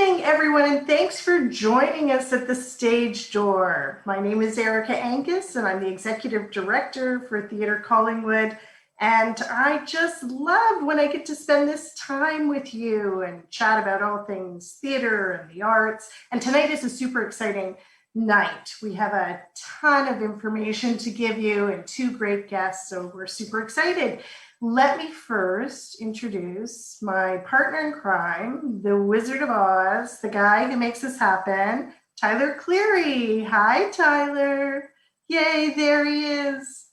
evening, everyone, and thanks for joining us at the Stage Door. My name is Erica Angus, and I'm the Executive Director for Theatre Collingwood. And I just love when I get to spend this time with you and chat about all things theater and the arts. And tonight is a super exciting night. We have a ton of information to give you and two great guests, so we're super excited. Let me first introduce my partner in crime, the Wizard of Oz, the guy who makes this happen, Tyler Cleary. Hi, Tyler. Yay, there he is.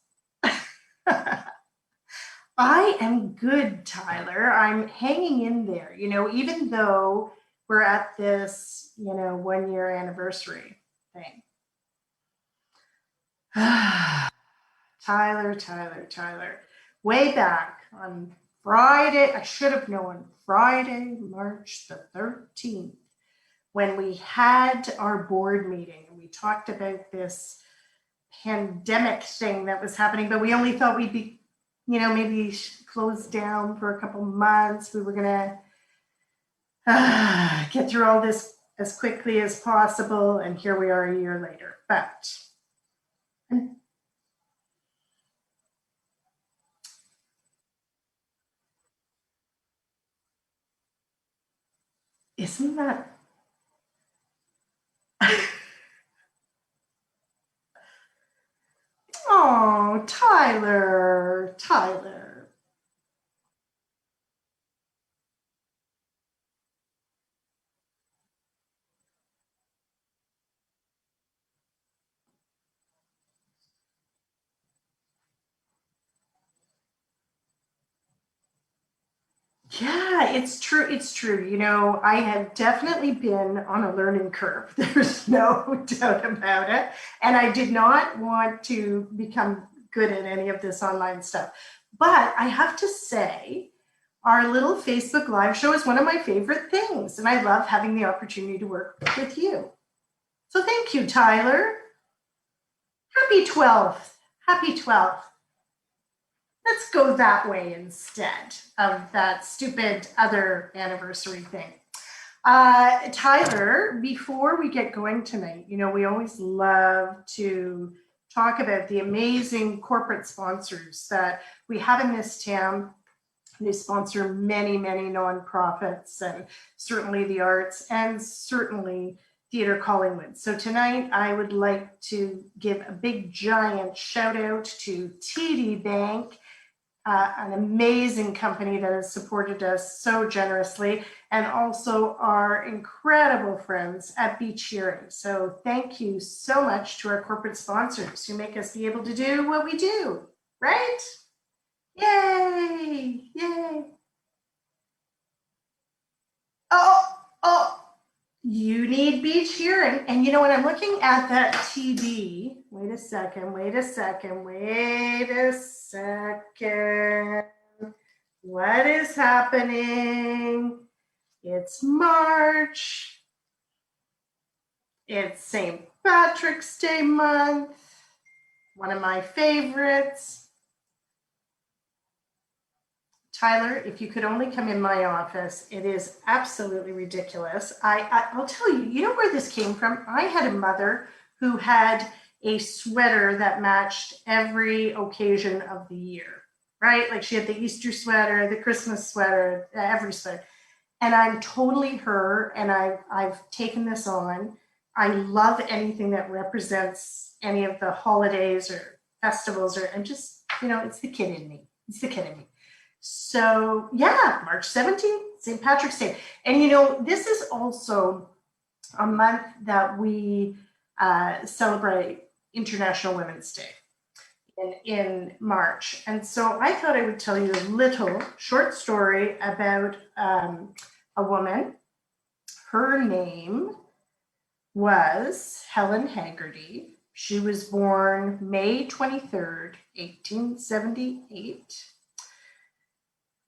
I am good, Tyler. I'm hanging in there, even though we're at this, 1 year anniversary thing. Tyler. Way back on Friday, I should have known, Friday, March the 13th, when we had our board meeting and we talked about this pandemic thing that was happening, but we only thought we'd be, maybe closed down for a couple months. We were gonna get through all this as quickly as possible, and here we are a year later. But isn't that oh, Tyler. Yeah, it's true. I have definitely been on a learning curve. There's no doubt about it. And I did not want to become good at any of this online stuff. But I have to say, our little Facebook Live show is one of my favorite things. And I love having the opportunity to work with you. So thank you, Tyler. Happy 12th. Happy 12th. Let's go that way instead of that stupid other anniversary thing. Tyler, before we get going tonight, we always love to talk about the amazing corporate sponsors that we have in this town. They sponsor many, many nonprofits and certainly the arts and certainly Theatre Collingwood. So tonight I would like to give a big giant shout out to TD Bank, an amazing company that has supported us so generously, and also our incredible friends at Beach Hearing. So thank you so much to our corporate sponsors who make us be able to do what we do, right? Yay! Oh, you need Beach Hearing. And when I'm looking at that TD, wait a second. What is happening? It's March. It's St. Patrick's Day month. One of my favorites. Tyler, if you could only come in my office, it is absolutely ridiculous. I'll tell you, where this came from? I had a mother who had a sweater that matched every occasion of the year, right? Like she had the Easter sweater, the Christmas sweater, every sweater. And I'm totally her, and I've taken this on. I love anything that represents any of the holidays or festivals, and just, it's the kid in me. So yeah, March 17th, St. Patrick's Day. And this is also a month that we celebrate International Women's Day in March. And so I thought I would tell you a little short story about a woman. Her name was Helen Hagerty. She was born May 23rd, 1878.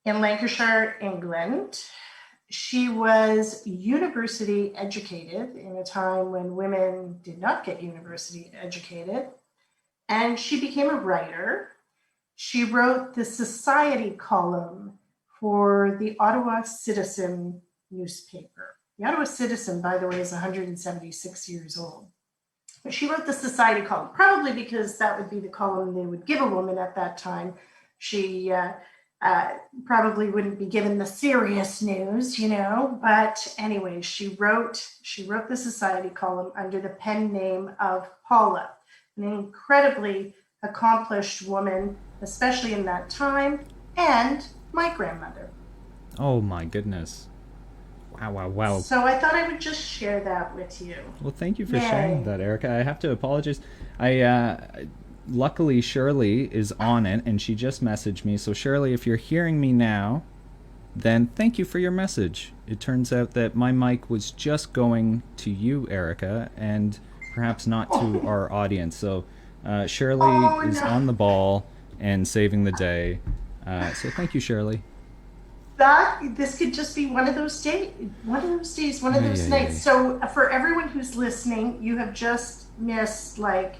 In Lancashire, England. She was university educated in a time when women did not get university educated, and she became a writer. She wrote the society column for the Ottawa Citizen newspaper. The Ottawa Citizen, by the way, is 176 years old. But she wrote the society column, probably because that would be the column they would give a woman at that time. She probably wouldn't be given the serious news, But anyway, she wrote the society column under the pen name of Paula, an incredibly accomplished woman, especially in that time, and my grandmother. Oh my goodness. Wow. So I thought I would just share that with you. Well, thank you for sharing Yay. that, Erica. I have to apologize. Luckily Shirley is on it and she just messaged me. So Shirley, if you're hearing me now, then thank you for your message. It turns out that my mic was just going to you, Erica, and perhaps not to our audience. So Shirley is on the ball and saving the day. So thank you, Shirley. This could just be one of those nights. So for everyone who's listening, you have just missed, where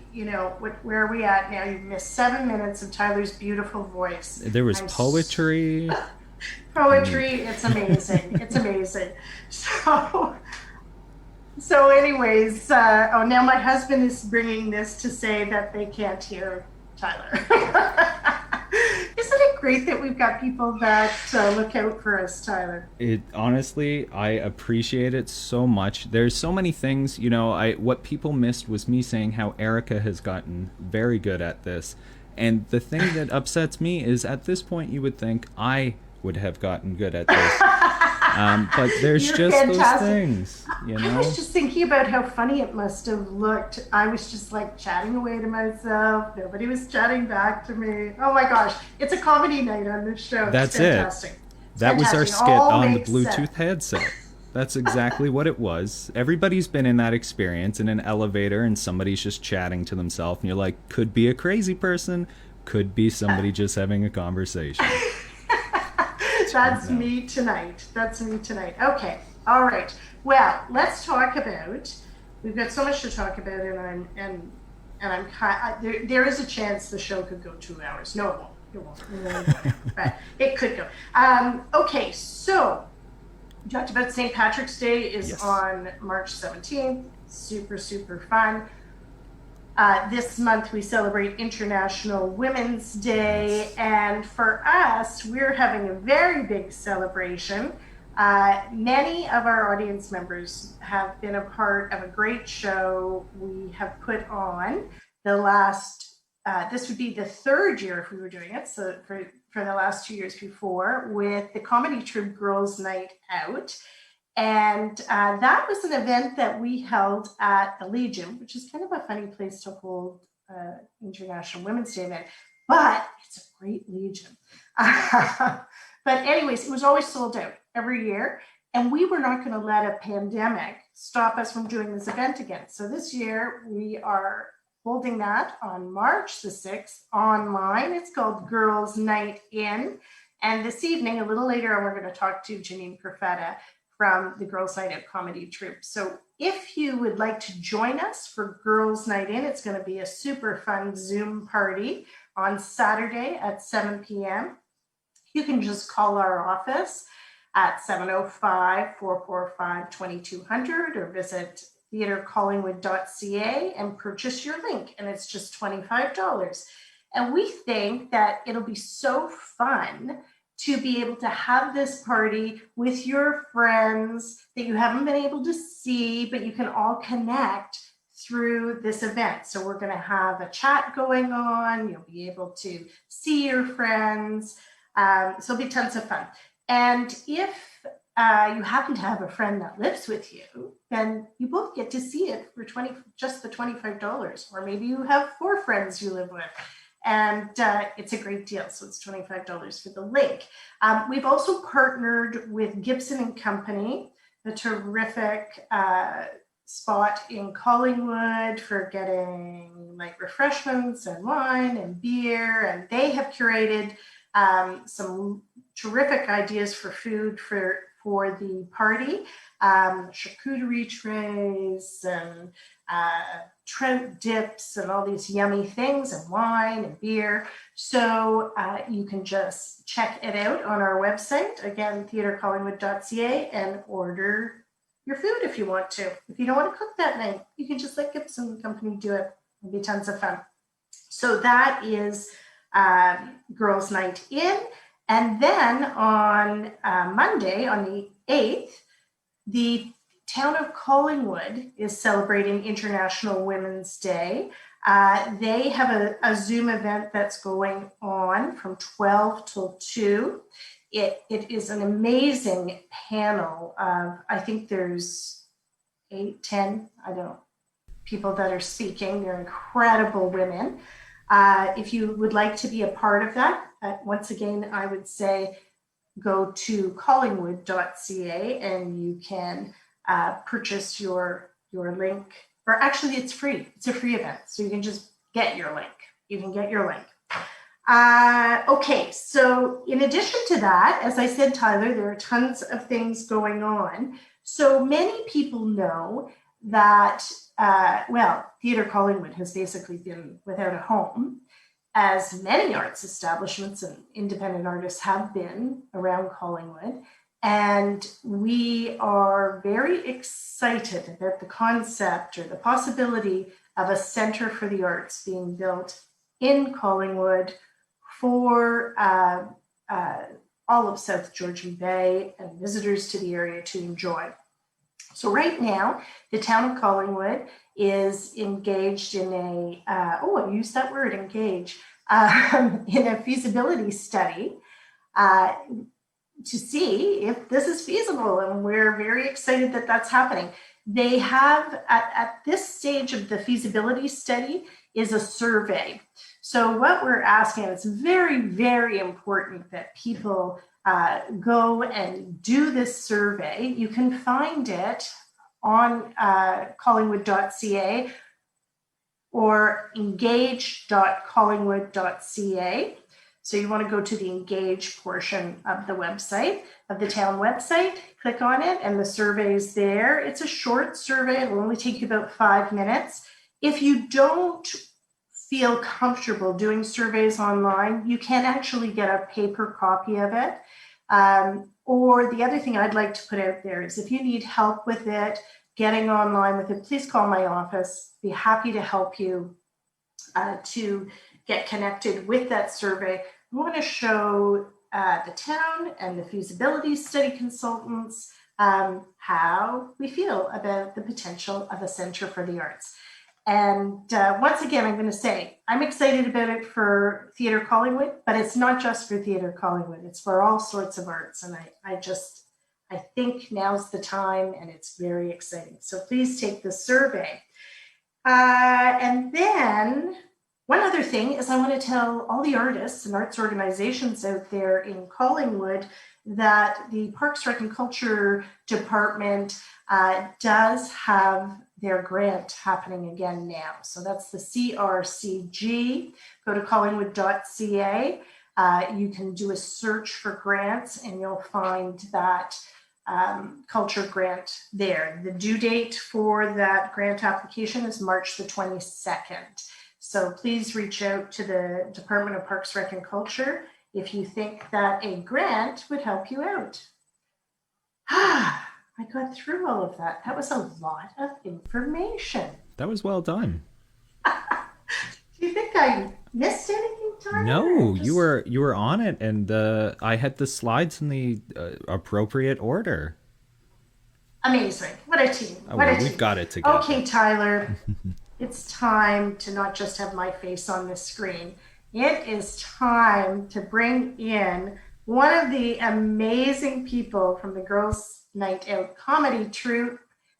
are we at now? You've missed 7 minutes of Tyler's beautiful voice. There was poetry. It's amazing. It's amazing. So anyways, now my husband is bringing this to say that they can't hear Tyler. Isn't it great that we've got people that look out for us, Tyler? Honestly, I appreciate it so much. There's so many things, what people missed was me saying how Erica has gotten very good at this. And the thing that upsets me is at this point you would think I would have gotten good at this. But there's just fantastic. Those things, I was just thinking about how funny it must have looked. I was just chatting away to myself. Nobody was chatting back to me. Oh my gosh, it's a comedy night on this show. That's fantastic. That was our skit on the Bluetooth headset. That's exactly what it was. Everybody's been in that experience in an elevator and somebody's just chatting to themselves and you're like, could be a crazy person, could be somebody just having a conversation. That's me tonight. Okay. All right. Well, let's talk about. We've got so much to talk about, and there is a chance the show could go 2 hours. No, it won't. But it could go. Okay. So we talked about St. Patrick's Day is on March 17th. Super, super fun. This month we celebrate International Women's Day, and for us, we're having a very big celebration. Many of our audience members have been a part of a great show we have put on the last, this would be the third year if we were doing it, so for the last 2 years before, with the comedy troupe Girls Night Out. And that was an event that we held at the Legion, which is kind of a funny place to hold International Women's Day event, but it's a great Legion. But anyways, it was always sold out every year, and we were not going to let a pandemic stop us from doing this event again. So this year we are holding that on March the 6th online. It's called Girls Night In. And this evening, a little later, we're going to talk to Jennine Profeta from the Girls Night Out comedy troupe. So if you would like to join us for Girls Night In, it's going to be a super fun Zoom party on Saturday at 7 p.m. You can just call our office at 705-445-2200 or visit theatrecollingwood.ca and purchase your link, and it's just $25. And we think that it'll be so fun to be able to have this party with your friends that you haven't been able to see, but you can all connect through this event. So we're going to have a chat going on. You'll be able to see your friends. So it'll be tons of fun. And if you happen to have a friend that lives with you, then you both get to see it for just the $25. Or maybe you have 4 friends you live with. And it's a great deal. So it's $25 for the link. We've also partnered with Gibson & Company, a terrific spot in Collingwood for getting refreshments and wine and beer. And they have curated some terrific ideas for food for the party, charcuterie trays and trout dips and all these yummy things and wine and beer. So you can just check it out on our website, again, theatrecollingwood.ca, and order your food if you want to. If you don't want to cook that night, you can just let Gibson Company do it. It'll be tons of fun. So that is Girls Night In. And then on Monday, on the 8th, the town of Collingwood is celebrating International Women's Day. They have a Zoom event that's going on from 12 till 2. It is an amazing panel of, I think there's 8, 10, I don't know, people that are speaking. They're incredible women. If you would like to be a part of that, once again, I would say go to collingwood.ca and you can purchase your link. Or actually, it's free. It's a free event, so you can just get your link. You can get your link. Okay, so in addition to that, as I said, Tyler, there are tons of things going on. So many people know that, Theatre Collingwood has basically been without a home, as many arts establishments and independent artists have been around Collingwood. And we are very excited about the concept or the possibility of a Centre for the Arts being built in Collingwood for all of South Georgian Bay and visitors to the area to enjoy. So right now, the town of Collingwood is engaged in I used that word, engage, in a feasibility study to see if this is feasible, and we're very excited that that's happening. They have, at this stage of the feasibility study, is a survey. So what we're asking, it's very, very important that people go and do this survey. You can find it on collingwood.ca or engage.collingwood.ca. So you want to go to the engage portion of the website, of the town website, click on it, and the survey is there. It's a short survey. It will only take you about 5 minutes. If you don't feel comfortable doing surveys online, you can actually get a paper copy of it. Or the other thing I'd like to put out there is if you need help with it, getting online with it, please call my office. Be happy to help you to get connected with that survey. We want to show the town and the feasibility study consultants how we feel about the potential of a Centre for the Arts. And once again, I'm going to say, I'm excited about it for Theatre Collingwood, but it's not just for Theatre Collingwood. It's for all sorts of arts. And I think now's the time, and it's very exciting. So please take the survey. And then one other thing is I want to tell all the artists and arts organizations out there in Collingwood that the Parks, Rec and Culture Department does have their grant happening again now. So that's the CRCG. Go to collingwood.ca. You can do a search for grants and you'll find that culture grant there. The due date for that grant application is March the 22nd. So please reach out to the Department of Parks, Rec and Culture if you think that a grant would help you out. I got through all of that. That was a lot of information. That was well done. Do you think I missed anything, Tyler? No, you were on it, and I had the slides in the appropriate order. Amazing. What a team. We've got it together. Okay, Tyler. It's time to not just have my face on the screen. It is time to bring in one of the amazing people from the Girls Night Out comedy troupe,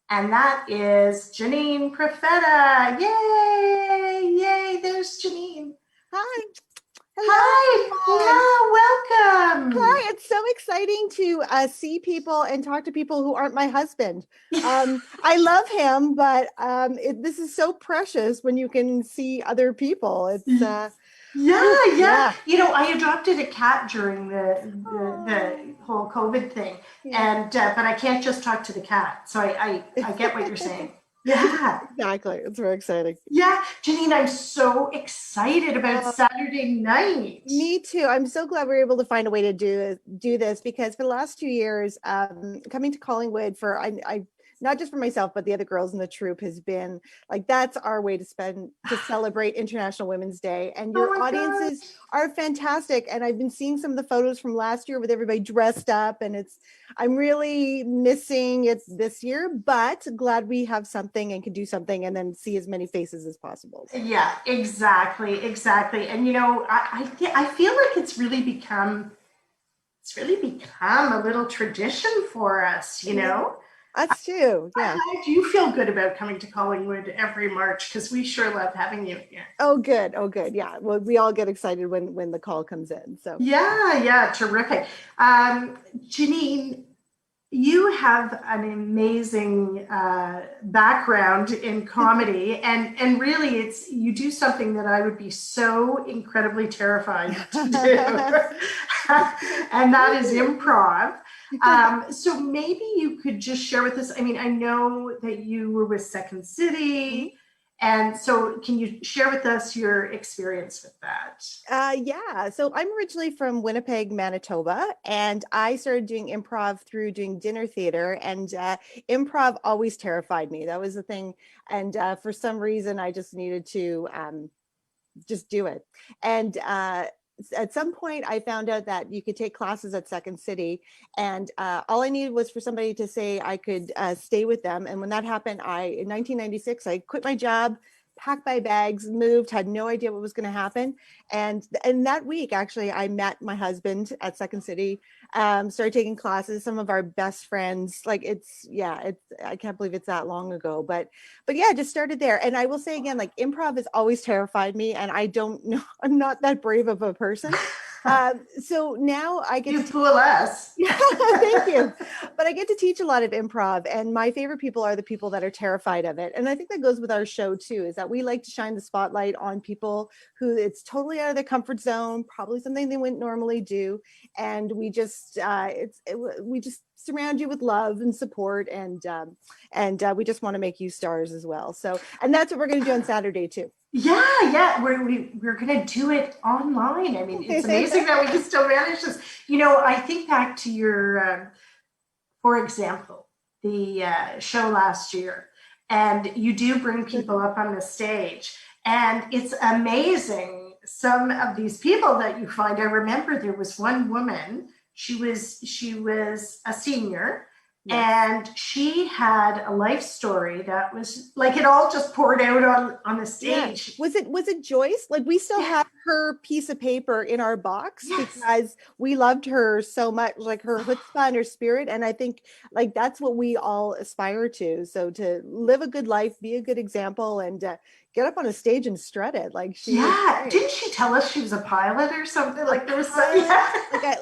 and that is Jennine Profeta. Yay! Yay! There's Janine. Hi. Hi. Yeah, welcome. Hi. It's so exciting to see people and talk to people who aren't my husband. I love him, but this is so precious when you can see other people. It's Yeah. You know, I adopted a cat during the whole COVID thing, and but I can't just talk to the cat. So I get what you're saying. Yeah, exactly. It's very exciting. Yeah, Janine, I'm so excited about Saturday night. Me too. I'm so glad we were able to find a way to do this because for the last 2 years, coming to Collingwood for I not just for myself, but the other girls in the troupe has been like, that's our way to celebrate International Women's Day. And Oh your my audiences gosh. are fantastic. And I've been seeing some of the photos from last year with everybody dressed up, and I'm really missing it this year, but glad we have something and can do something and then see as many faces as possible. Yeah, exactly, exactly. And I feel like it's really become a little tradition for us, you know. Us too. Yeah. How do you feel good about coming to Collingwood every March? Because we sure love having you here. Oh, good. Oh, good. Yeah. Well, we all get excited when the call comes in. So Yeah, terrific. Janine, you have an amazing background in comedy, and really, you do something that I would be so incredibly terrified to do, and that is improv. So maybe you could just share with us. I mean, I know that you were with Second City. And so can you share with us your experience with that? Yeah. So I'm originally from Winnipeg, Manitoba, and I started doing improv through doing dinner theater, and improv always terrified me. That was the thing. And for some reason, I just needed to just do it. And at some point, I found out that you could take classes at Second City, and all I needed was for somebody to say I could stay with them. And when that happened, in 1996, I quit my job, packed my bags, moved, had no idea what was going to happen. And that week, actually, I met my husband at Second City, started taking classes, some of our best friends. Like I can't believe it's that long ago, but yeah, just started there. And I will say again, like improv has always terrified me, and I don't know, I'm not that brave of a person. So now I get you to fool us. Thank you. But I get to teach a lot of improv, and my favorite people are the people that are terrified of it. And I think that goes with our show too, is that we like to shine the spotlight on people who it's totally out of their comfort zone, probably something they wouldn't normally do. And we just we just surround you with love and support, and we just want to make you stars as well. So, and that's what we're going to do on Saturday too. Yeah, we're gonna do it online. I mean, it's amazing that we can still manage this. You know, I think back to your, for example, the show last year, and you do bring people up on the stage, and it's amazing. Some of these people that you find. I remember there was one woman. She was a senior. Yes. And she had a life story that was like it all just poured out on the stage. Yeah. Was it Joyce? Like we still have her piece of paper in our box because we loved her so much, like her chutzpah and her spirit. And I think like that's what we all aspire to. So to live a good life, be a good example, and get up on a stage and strut it. Like didn't she tell us she was a pilot or something? Like there was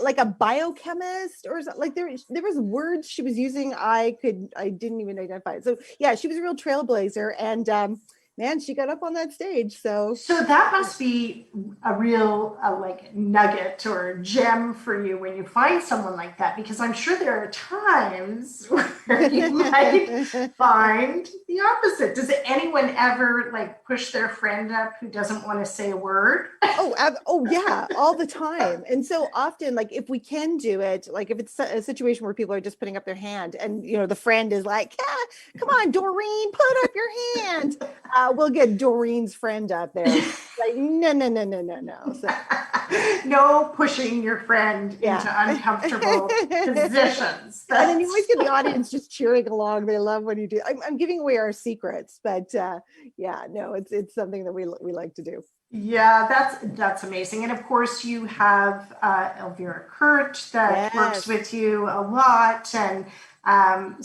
like a biochemist or something. Like there was words she was using I didn't even identify. So yeah, she was a real trailblazer, and man, she got up on that stage. So that must be a real like nugget or gem for you when you find someone like that, because I'm sure there are times where you might find the opposite. Does anyone ever like push their friend up who doesn't want to say a word? Oh yeah, all the time. And so often, like if we can do it, like if it's a situation where people are just putting up their hand, and you know the friend is like, come on, Doreen, put up your hand. We'll get Doreen's friend up there. Like, no. So, no pushing your friend into uncomfortable positions. And then you always get the audience just cheering along. They love when you do. I'm giving away our secrets, but it's something that we like to do. Yeah, that's amazing. And of course, you have Elvira Kurt that works with you a lot, and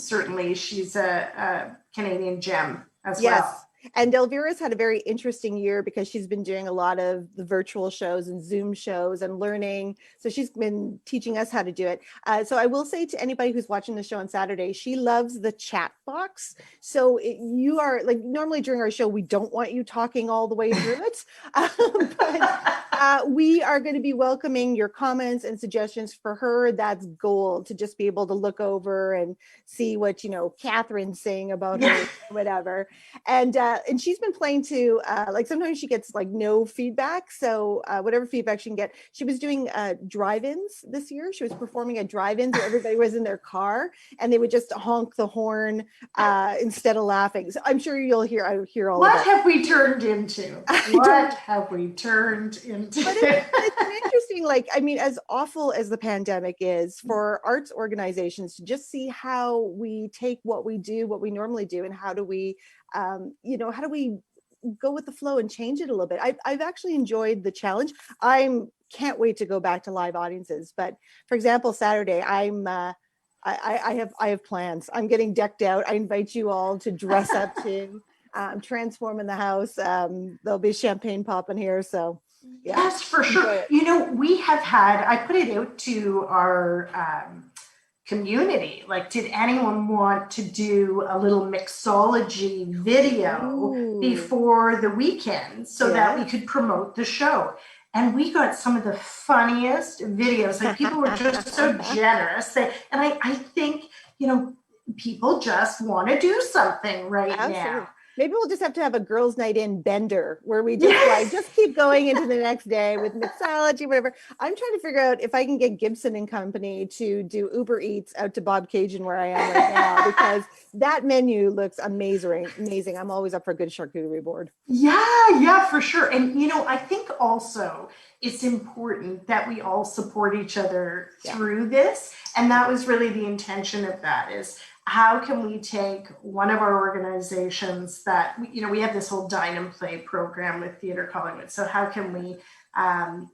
certainly she's a Canadian gem as well. And Elvira's had a very interesting year because she's been doing a lot of the virtual shows and Zoom shows and learning. So she's been teaching us how to do it. So I will say to anybody who's watching the show on Saturday, she loves the chat box. So you are like, normally during our show, we don't want you talking all the way through it. But we are going to be welcoming your comments and suggestions. For her, that's gold, to just be able to look over and see what, Catherine's saying about her, whatever. And and she's been playing to like sometimes she gets like no feedback. So whatever feedback she can get, she was doing drive-ins this year. She was performing at drive-ins where everybody was in their car and they would just honk the horn instead of laughing. So I'm sure I hear all What of it. have we turned into? What have we turned into? But it's an interesting, like, I mean, as awful as the pandemic is for arts organizations to just see how we take what we do, what we normally do, and how do we, how do we go with the flow and change it a little bit. I've actually enjoyed the challenge. Can't wait to go back to live audiences. But for example, Saturday, I have plans. I'm getting decked out. I invite you all to dress up too. I'm transforming the house. There'll be champagne popping here. So yeah. Yes, for sure. We have had, I put it out to our community, like, did anyone want to do a little mixology video before the weekend so that we could promote the show? And we got some of the funniest videos. Like, people were just so generous. And I think, people just want to do something right now. Maybe we'll just have to have a girls' night in bender where we just just keep going into the next day with mixology, whatever. I'm trying to figure out if I can get Gibson and Company to do Uber Eats out to Bob Cajun where I am right now, because that menu looks amazing. I'm always up for a good charcuterie board. Yeah, for sure. And, I think also it's important that we all support each other through this. And that was really the intention of that, is how can we take one of our organizations that, we have this whole Dine and Play program with Theatre Collingwood. So how can we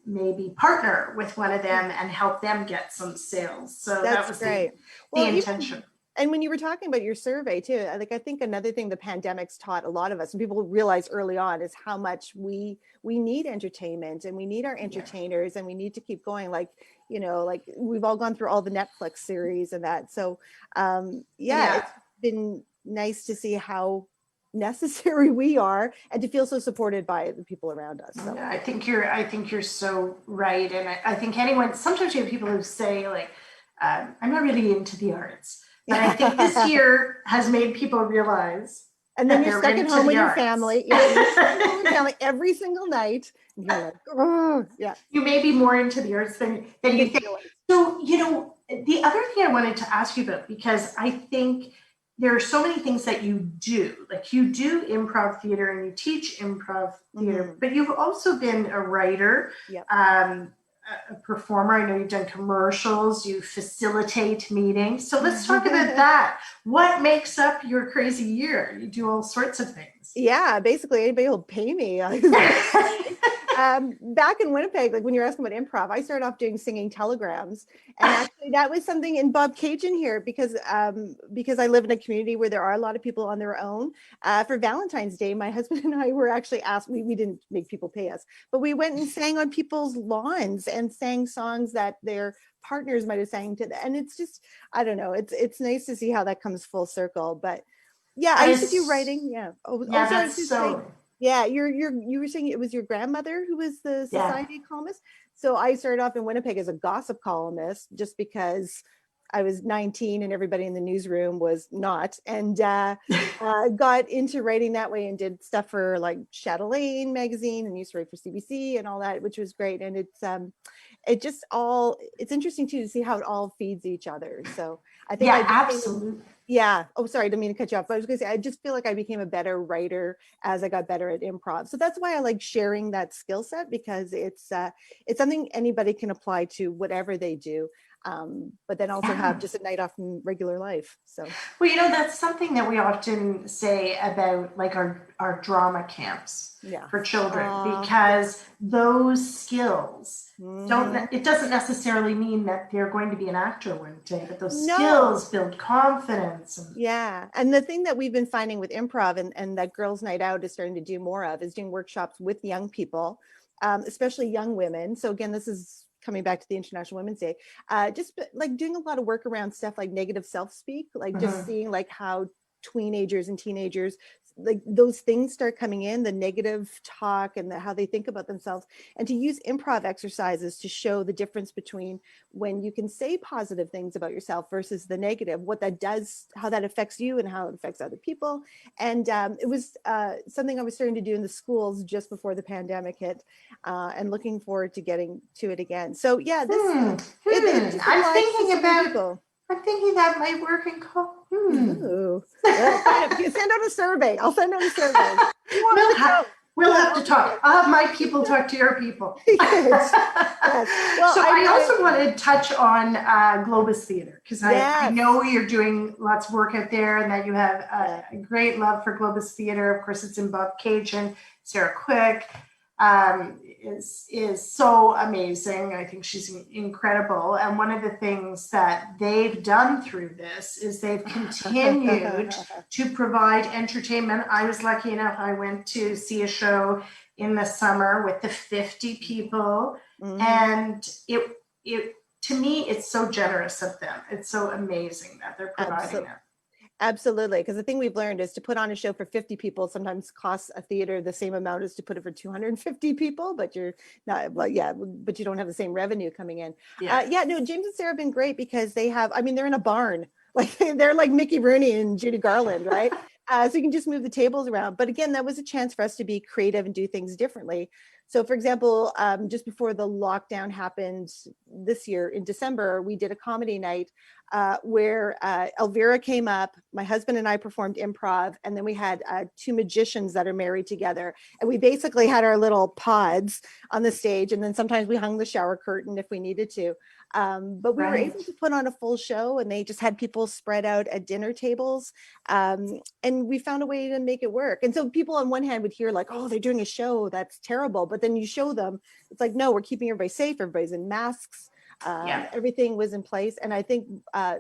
maybe partner with one of them and help them get some sales? So that was great. The intention. And when you were talking about your survey too, I think another thing the pandemic's taught a lot of us, and people realize early on, is how much we need entertainment and we need our entertainers and we need to keep going. Like we've all gone through all the Netflix series and that. So it's been nice to see how necessary we are and to feel so supported by the people around us. So. Yeah, I think you're so right. And I think sometimes you have people who say, like, I'm not really into the arts. But I think this year has made people realize. And then you're stuck at home with your family. Yeah, you're stuck at home with your family every single night. And you're like, oh, yeah. You may be more into the arts than you think. So, the other thing I wanted to ask you about, because I think there are so many things that you do. Like, you do improv theater and you teach improv theater, but you've also been a writer. Yep. A performer. I know you've done commercials, you facilitate meetings. So let's talk about that. What makes up your crazy year? You do all sorts of things. Yeah, basically anybody will pay me. Back in Winnipeg, like when you're asking about improv, I started off doing singing telegrams. And actually that was something in Bob Cajun here because I live in a community where there are a lot of people on their own. For Valentine's Day, my husband and I were actually asked, we didn't make people pay us, but we went and sang on people's lawns and sang songs that their partners might have sang to them. And it's just, I don't know, it's nice to see how that comes full circle. But yeah, I used to do writing. Yeah. That's so. Yeah, you were saying it was your grandmother who was the society columnist. So I started off in Winnipeg as a gossip columnist just because I was 19 and everybody in the newsroom was not, and got into writing that way and did stuff for like Chatelaine magazine and used to write for CBC and all that, which was great. And it's interesting too to see how it all feeds each other. So I think absolutely. Yeah. Oh, sorry. I didn't mean to cut you off. But I was going to say, I just feel like I became a better writer as I got better at improv. So that's why I like sharing that skill set, because it's something anybody can apply to whatever they do. But then also have just a night off in regular life. So, well, that's something that we often say about like our drama camps for children, because those skills it doesn't necessarily mean that they're going to be an actor one day, but those skills build confidence. And the thing that we've been finding with improv and that Girls Night Out is starting to do more of is doing workshops with young people, especially young women. So again, this is coming back to the International Women's Day, just like doing a lot of work around stuff like negative self-speak, like just seeing like how teenagers and teenagers like those things start coming in, the negative talk and how they think about themselves, and to use improv exercises to show the difference between when you can say positive things about yourself versus the negative, what that does, how that affects you and how it affects other people. And it was something I was starting to do in the schools just before the pandemic hit, and looking forward to getting to it again. So yeah, it just I'm applies to thinking so many about, people. I'm thinking that might work in Ooh. Well, send out a survey. I'll send out a survey. We'll have to talk. I'll have my people talk to your people. Yes. Well, so I also want to touch on Globus Theatre, because I know you're doing lots of work out there and that you have a great love for Globus Theatre. Of course, it's in Bob Cajun. Sarah Quick is so amazing. I think she's incredible. And one of the things that they've done through this is they've continued to provide entertainment. I was lucky enough, I went to see a show in the summer with the 50 people. And it to me, it's so generous of them. It's so amazing that they're providing that. Absolutely. Because the thing we've learned is to put on a show for 50 people sometimes costs a theater the same amount as to put it for 250 people, but you're not, but you don't have the same revenue coming in. No, James and Sarah have been great because they have, I mean, they're in a barn. Like they're like Mickey Rooney and Judy Garland, right? So you can just move the tables around. But again, that was a chance for us to be creative and do things differently. So for example, just before the lockdown happened this year in December, we did a comedy night where Elvira came up, my husband and I performed improv, and then we had two magicians that are married together. And we basically had our little pods on the stage, and then sometimes we hung the shower curtain if we needed to. But we were able to put on a full show, and they just had people spread out at dinner tables. And we found a way to make it work. And so people on one hand would hear like, oh, they're doing a show, that's terrible. But then you show them, it's like, no, we're keeping everybody safe. Everybody's in masks. Everything was in place. And I think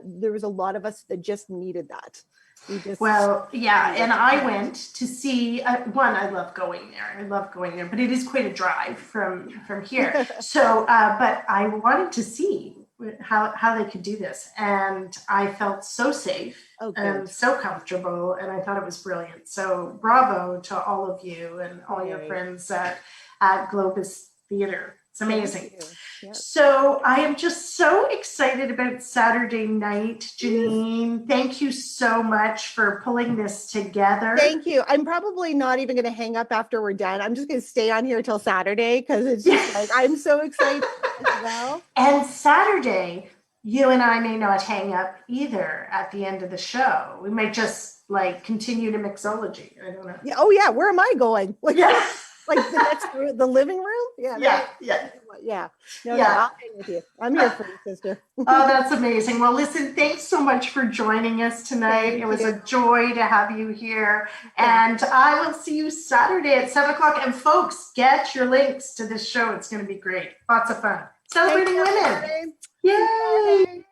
there was a lot of us that just needed that. And I went to see one. I love going there, but it is quite a drive from here. So, but I wanted to see how they could do this, and I felt so safe and so comfortable, and I thought it was brilliant. So, bravo to all of you and all your friends at Globus Theatre. It's amazing. Yep. So I am just so excited about Saturday night, Janine. Thank you so much for pulling this together. Thank you. I'm probably not even going to hang up after we're done. I'm just going to stay on here till Saturday because it's just like, I'm so excited as well. And Saturday, you and I may not hang up either at the end of the show. We might just like continue to mixology. I don't know. Yeah. Oh yeah. Where am I going? Like the next room, the living room? No, I'll hang with you. I'm here for you, sister. Oh, that's amazing. Well, listen, thanks so much for joining us tonight. It was a joy to have you here. And I will see you Saturday at 7:00. And folks, get your links to this show. It's going to be great. Lots of fun. Celebrating women. Yay!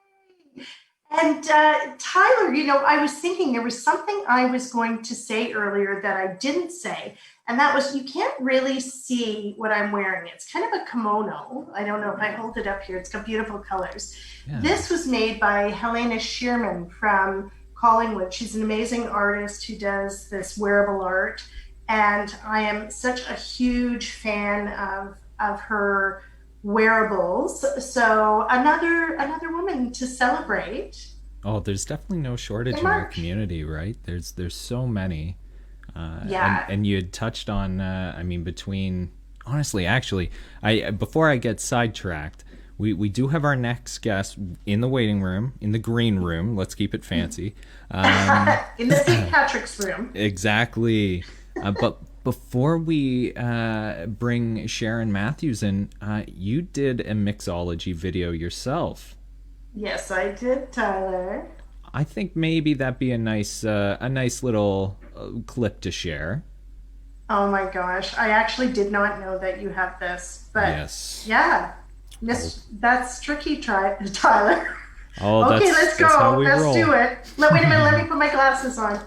And Tyler, I was thinking there was something I was going to say earlier that I didn't say. And that was, you can't really see what I'm wearing. It's kind of a kimono. I don't know if I hold it up here. It's got beautiful colors. Yeah. This was made by Helena Shearman from Collingwood. She's an amazing artist who does this wearable art. And I am such a huge fan of her wearables. So another woman to celebrate. Oh, there's definitely no shortage in our community, right? There's so many. And you had touched on, between, honestly, actually, before I get sidetracked, we do have our next guest in the waiting room, in the green room. Let's keep it fancy. In the St. Patrick's room. Exactly. But before we bring Sharon Matthews in, you did a mixology video yourself. Yes, I did, Tyler. I think maybe that'd be a nice little clip to share. Oh my gosh, I actually did not know that you have this, but that's tricky, Tyler. Oh, okay, let's go. Let's roll. Do it. Wait a minute. Let me put my glasses on.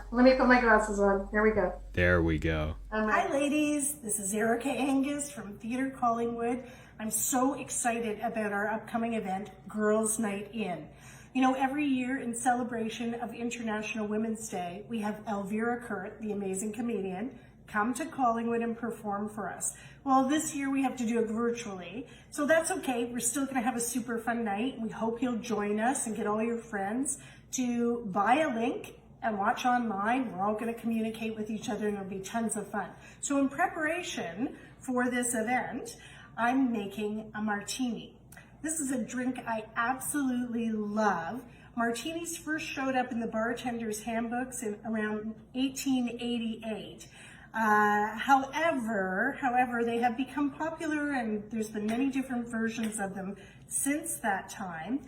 There we go. There we go. Hi, ladies. This is Erica Angus from Theatre Collingwood. I'm so excited about our upcoming event, Girls Night In. You know, every year in celebration of International Women's Day, we have Elvira Kurt, the amazing comedian, come to Collingwood and perform for us. Well, this year we have to do it virtually, so that's okay. We're still going to have a super fun night. We hope you'll join us and get all your friends to buy a link and watch online. We're all going to communicate with each other and it'll be tons of fun. So in preparation for this event, I'm making a martini. This is a drink I absolutely love. Martinis first showed up in the bartender's handbooks in around 1888. However, they have become popular and there's been many different versions of them since that time.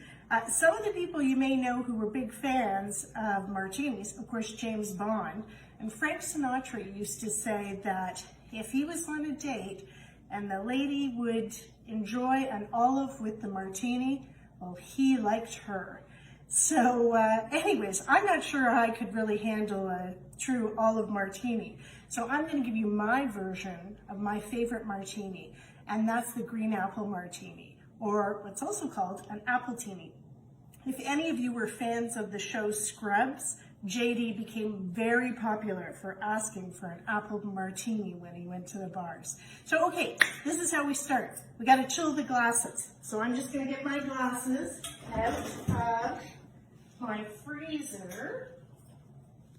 Some of the people you may know who were big fans of martinis, of course, James Bond, and Frank Sinatra used to say that if he was on a date and the lady would enjoy an olive with the martini, well, he liked her. So anyways, I'm not sure I could really handle a true olive martini. So I'm going to give you my version of my favorite martini, and that's the green apple martini, or what's also called an appletini. If any of you were fans of the show Scrubs, JD became very popular for asking for an apple martini when he went to the bars. So okay, this is how we start. We got to chill the glasses. So I'm just going to get my glasses out of my freezer,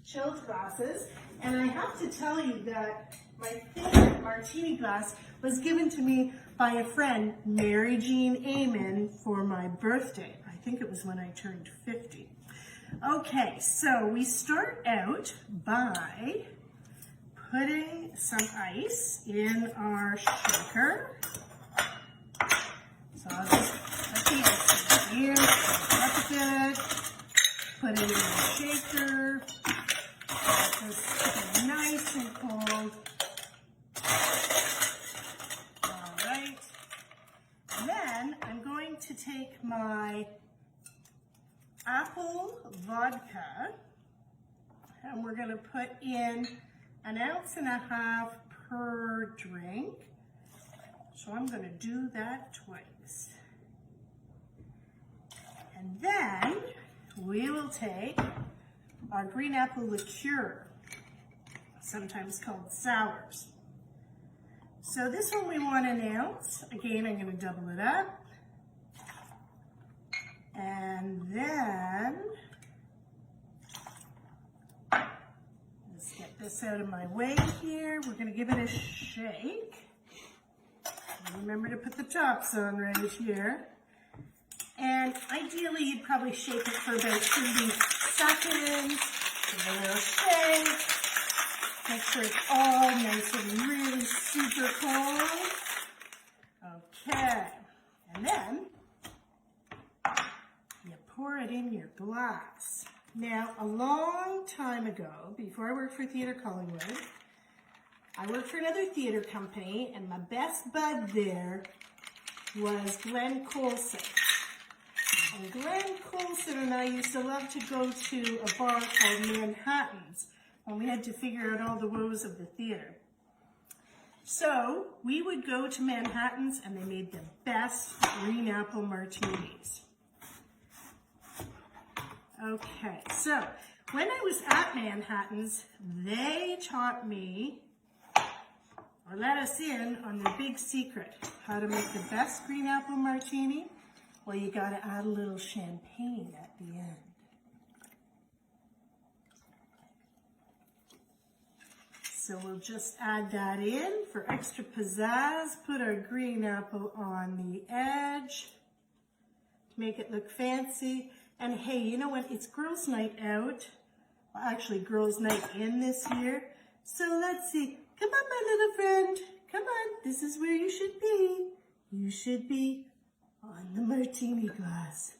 chilled glasses, and I have to tell you that my favorite martini glass was given to me by a friend, Mary Jean Amen, for my birthday. I think it was when I turned 50. Okay, so we start out by putting some ice in our shaker. So I'll just put the ice in here, up a bit, put it in the shaker, just nice and cold. All right. And then I'm going to take my apple vodka and we're going to put in 1.5 ounces per drink. So I'm going to do that twice. And then we will take our green apple liqueur, sometimes called sours. So this one we want 1 ounce. Again, I'm going to double it up. And then, let's get this out of my way here. We're going to give it a shake. And remember to put the tops on right here. And ideally, you'd probably shake it for about 30 seconds. Give it a little shake. Make sure it's all nice and really super cold. Okay. And then, you pour it in your glass. Now, a long time ago, before I worked for Theatre Collingwood, I worked for another theatre company, and my best bud there was Glenn Coulson. And Glenn Coulson and I used to love to go to a bar called Manhattan's when we had to figure out all the woes of the theatre. So we would go to Manhattan's and they made the best green apple martinis. Okay, so when I was at Manhattan's, they taught me, or let us in on the big secret, how to make the best green apple martini. Well, you got to add a little champagne at the end. So we'll just add that in for extra pizzazz. Put our green apple on the edge to make it look fancy. And hey, you know what? It's girls' night out. Well, actually, girls' night in this year. So let's see. Come on, my little friend. Come on. This is where you should be. You should be on the martini glass.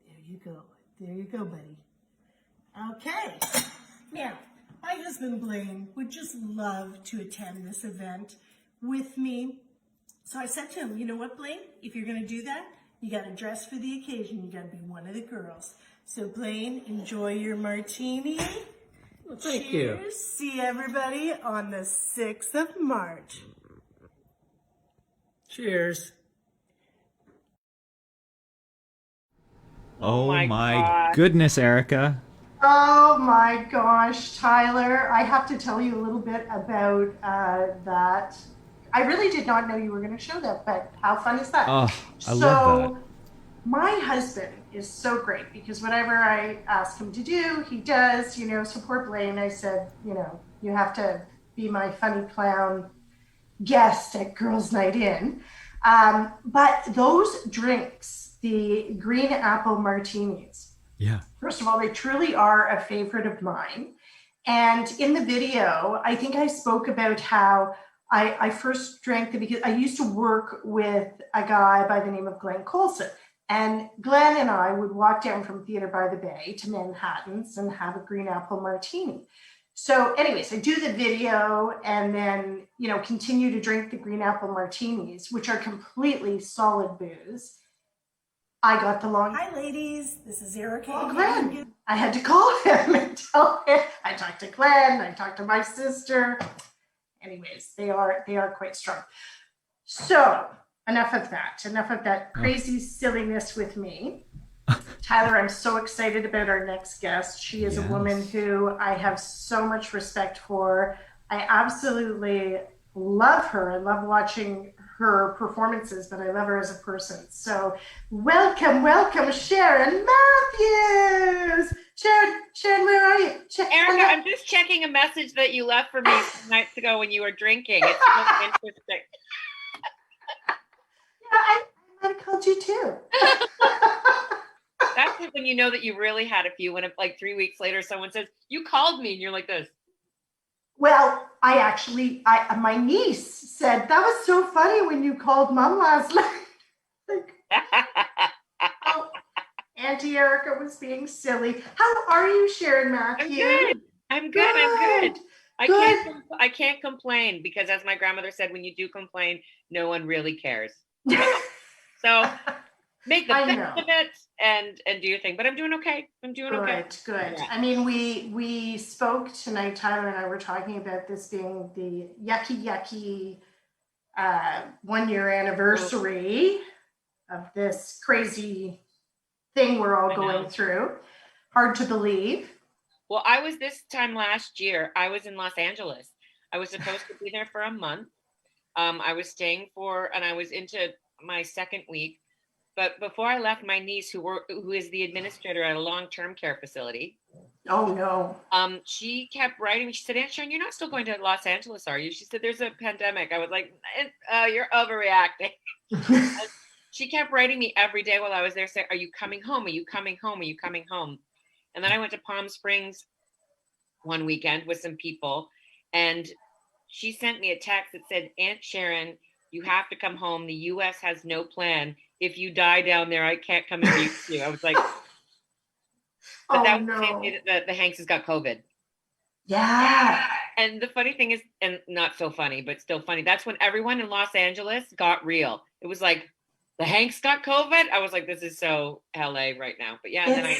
There you go. There you go, buddy. Okay. Now, my husband Blaine would just love to attend this event with me. So I said to him, you know what, Blaine? If you're going to do that, you got to dress for the occasion. You got to be one of the girls. So Blaine, enjoy your martini. Well, thank Cheers. you. See everybody on the 6th of March. Cheers. Oh my my God. goodness, Erica. Oh my gosh, Tyler, I have to tell you a little bit about that. I really did not know you were going to show that, but how fun is that? Oh, I love that. So, my husband is so great because whatever I ask him to do, he does, so poor Blaine, I said, you have to be my funny clown guest at Girls Night In. But those drinks, the green apple martinis, Yeah. first of all, they truly are a favorite of mine. And in the video, I think I spoke about how I first drank them because I used to work with a guy by the name of Glenn Colson. And Glenn and I would walk down from Theater by the Bay to Manhattan's and have a green apple martini. So anyways, I do the video and then, continue to drink the green apple martinis, which are completely solid booze. I got the long. Hi, ladies. This is Erica. Oh, Glenn. I had to call him and tell him. I talked to Glenn. I talked to my sister. Anyways, they are quite strong. So enough of that crazy silliness with me. Tyler, I'm so excited about our next guest. She is a woman who I have so much respect for. I absolutely love her. I love watching her performances, but I love her as a person. So welcome, Sharon Matthews. Sharon, where are you? Erica, I'm just checking a message that you left for me nights ago when you were drinking. It's so interesting. Yeah, I might have called you too. That's when you know that you really had a few. When like 3 weeks later, someone says, you called me, and you're like this. Well, my niece said, that was so funny when you called Mom last night. Oh, Auntie Erica was being silly. How are you, Sharon Matthews? I'm good. I can't complain because, as my grandmother said, when you do complain, no one really cares. So make the best of it and do your thing. But I'm doing okay. Good. Yeah. I mean, we spoke tonight, Tyler and I were talking about this being the yucky 1 year anniversary of this crazy thing we're all going through. Hard to believe. Well, I was this time last year, I was in Los Angeles. I was supposed to be there for a month. I was staying and I was into my second week. But before I left, my niece, who is the administrator at a long-term care facility. Oh no. She kept writing me. She said, Aunt Sharon, you're not still going to Los Angeles, are you? She said, there's a pandemic. I was like, you're overreacting. She kept writing me every day while I was there saying, are you coming home? Are you coming home? Are you coming home? And then I went to Palm Springs one weekend with some people, and she sent me a text that said, Aunt Sharon, you have to come home. The U.S. has no plan. If you die down there, I can't come and meet you. I was like, but that was the same day that the Hanks has got COVID. Yeah. And the funny thing is, and not so funny, but still funny, that's when everyone in Los Angeles got real. It was like, the Hanks got COVID. I was like, this is so LA right now. But yeah, and then I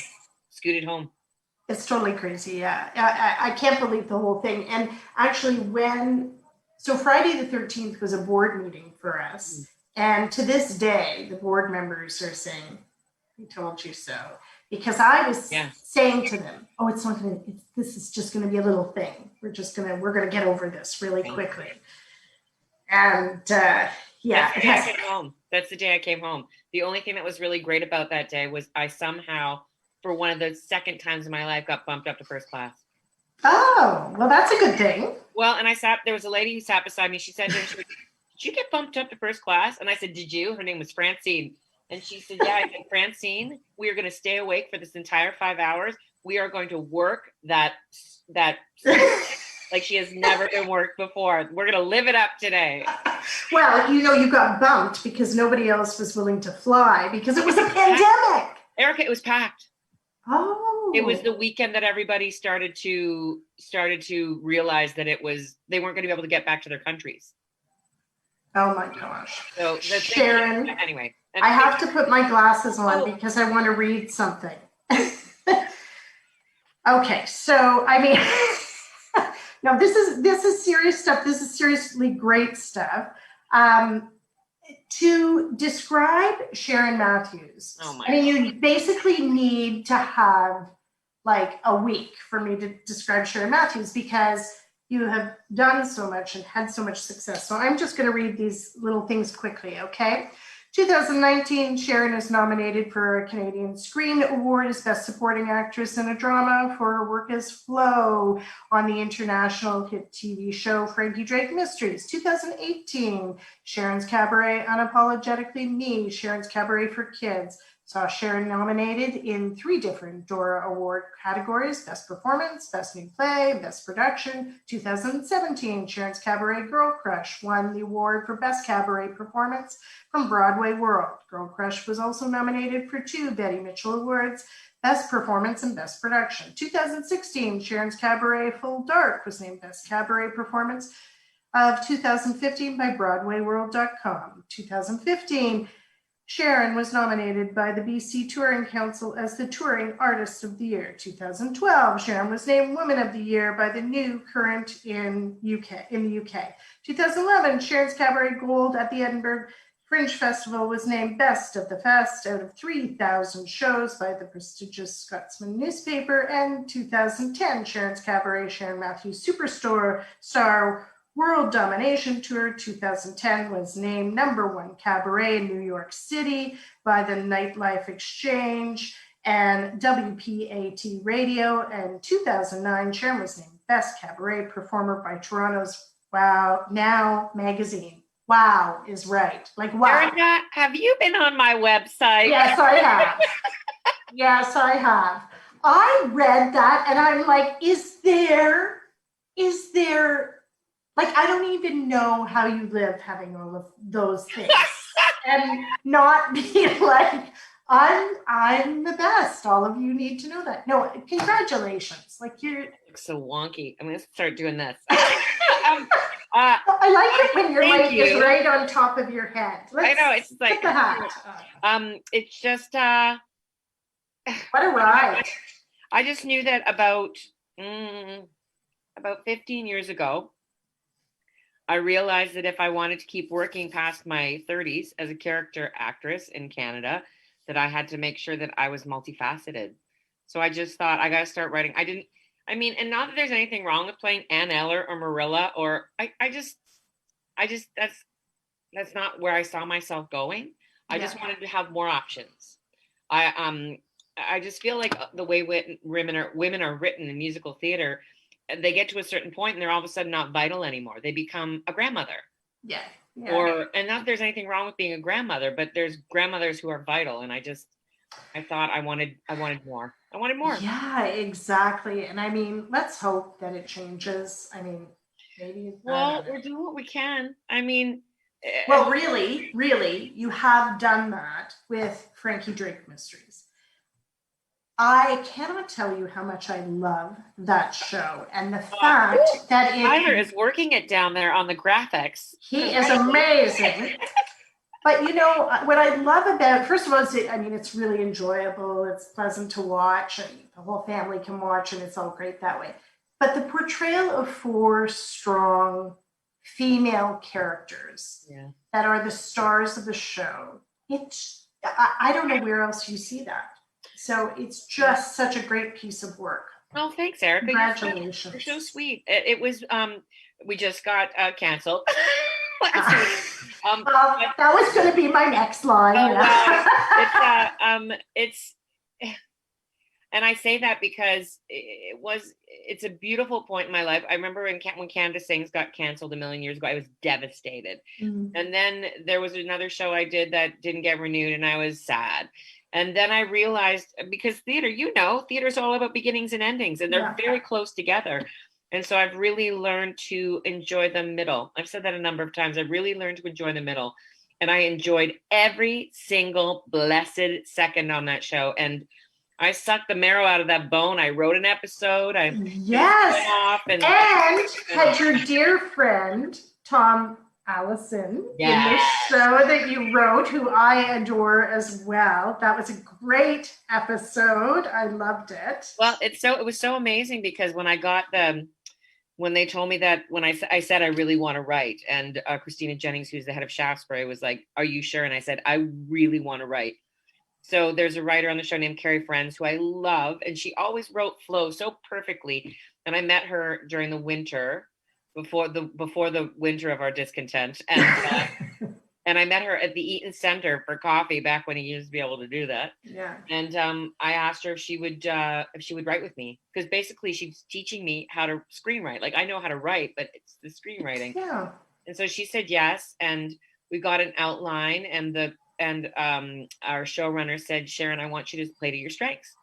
scooted home. It's totally crazy. Yeah. I can't believe the whole thing. And actually so Friday the 13th was a board meeting for us. And to this day, the board members are saying, "We told you so." Because I was saying to them, "Oh, it's not going to. This is just going to be a little thing. We're going to get over this really quickly." And That's the day I came home. That's the day I came home. The only thing that was really great about that day was I somehow, for one of the second times in my life, got bumped up to first class. Oh, well, that's a good thing. Well, and there was a lady who sat beside me. She said, did you get bumped up to first class? And I said, did you? Her name was Francine. And she said, yeah. I said, Francine, we are going to stay awake for this entire 5 hours. We are going to work that like she has never been worked before. We're going to live it up today. Well, you got bumped because nobody else was willing to fly because it was a pandemic. Erica, it was packed. Oh. It was the weekend that everybody started to realize that they weren't going to be able to get back to their countries. Oh my gosh. So Sharon, anyway. I have to put my glasses on because I want to read something. Okay, so I mean, no, this is serious stuff. This is seriously great stuff. To describe Sharon Matthews, Oh my I mean, you basically need to have like a week for me to describe Sharon Matthews because you have done so much and had so much success. So I'm just going to read these little things quickly, okay? 2019, Sharon is nominated for a Canadian Screen Award as Best Supporting Actress in a Drama for her work as Flo on the international hit TV show Frankie Drake Mysteries. 2018, Sharon's Cabaret, Unapologetically Me, Sharon's Cabaret for Kids, saw Sharon nominated in 3 different Dora Award categories: Best Performance, Best New Play, Best Production. 2017, Sharon's Cabaret Girl Crush won the award for Best Cabaret Performance from Broadway World. Girl Crush was also nominated for 2 Betty Mitchell Awards, Best Performance and Best Production. 2016, Sharon's Cabaret Full Dark was named Best Cabaret Performance of 2015 by BroadwayWorld.com. 2015, Sharon was nominated by the BC Touring Council as the Touring Artist of the Year. 2012, Sharon was named Woman of the Year by the New Current in the UK. 2011, Sharon's Cabaret Gold at the Edinburgh Fringe Festival was named Best of the Fest out of 3,000 shows by the prestigious Scotsman newspaper. And 2010, Sharon's Cabaret Sharon Matthews Superstar Star World Domination Tour 2010 was named #1 cabaret in New York City by the Nightlife Exchange and WPAT Radio. And 2009, Sharon was named Best Cabaret Performer by Toronto's Wow Now magazine. Wow is right. Like, wow. Erica, have you been on my website? Yes, I have. Yes, I have. I read that and I'm like, is there, like, I don't even know how you live having all of those things and not be like, I'm the best. All of you need to know that. No, congratulations. Like, you're So wonky. I'm going to start doing this. I like it when your Thank mic is you. right on top of your head. I know, it's like, put the hat on. it's just, What a ride. I just knew that about 15 years ago, I realized that if I wanted to keep working past my 30s as a character actress in Canada, that I had to make sure that I was multifaceted. So I just thought I got to start writing. And not that there's anything wrong with playing Ann Eller or Marilla, or I just that's not where I saw myself going. I just wanted to have more options. I just feel like the way women are written in musical theater, they get to a certain point and they're all of a sudden not vital anymore. They become a grandmother. Yeah. And not that there's anything wrong with being a grandmother, but there's grandmothers who are vital. And I thought I wanted more. I wanted more. Yeah, exactly. And I mean, let's hope that it changes. I mean, maybe. Well, we're doing what we can. I mean, well, really, you have done that with Frankie Drake Mysteries. I cannot tell you how much I love that show, and the fact that Tyler is working it down there on the graphics. He is amazing. But you know what I love about, first of all, it's really enjoyable. It's pleasant to watch, and the whole family can watch, and it's all great that way. But the portrayal of 4 strong female characters that are the stars of the show, I don't know where else you see that. So it's just such a great piece of work. Oh, thanks, Erica. Congratulations. You're so sweet. It was, we just got canceled. That was going to be my next line. And I say that because it's a beautiful point in my life. I remember when Canada Sings got canceled a million years ago, I was devastated. Mm-hmm. And then there was another show I did that didn't get renewed, and I was sad. And then I realized, because theater's all about beginnings and endings, and they're very close together. And so I've really learned to enjoy the middle. I've said that a number of times. I've really learned to enjoy the middle. And I enjoyed every single blessed second on that show. And I sucked the marrow out of that bone. I wrote an episode. Off and had your dear friend, Tom Allison, in the show that you wrote, who I adore as well. That was a great episode. I loved it. Well, it was so amazing because when I got when they told me that, when I said I really want to write, and Christina Jennings, who's the head of Shaftesbury, was like, "Are you sure?" And I said, "I really want to write." So there's a writer on the show named Carrie Friends who I love, and she always wrote flow so perfectly. And I met her during the winter, before the winter of our discontent, and and I met her at the Eaton Center for coffee back when he used to be able to do that. Yeah. And I asked her if she would write with me, because basically she's teaching me how to screenwrite. Like, I know how to write, but it's the screenwriting. Yeah. And so she said yes, and we got an outline, and our showrunner said, "Sharon, I want you to play to your strengths."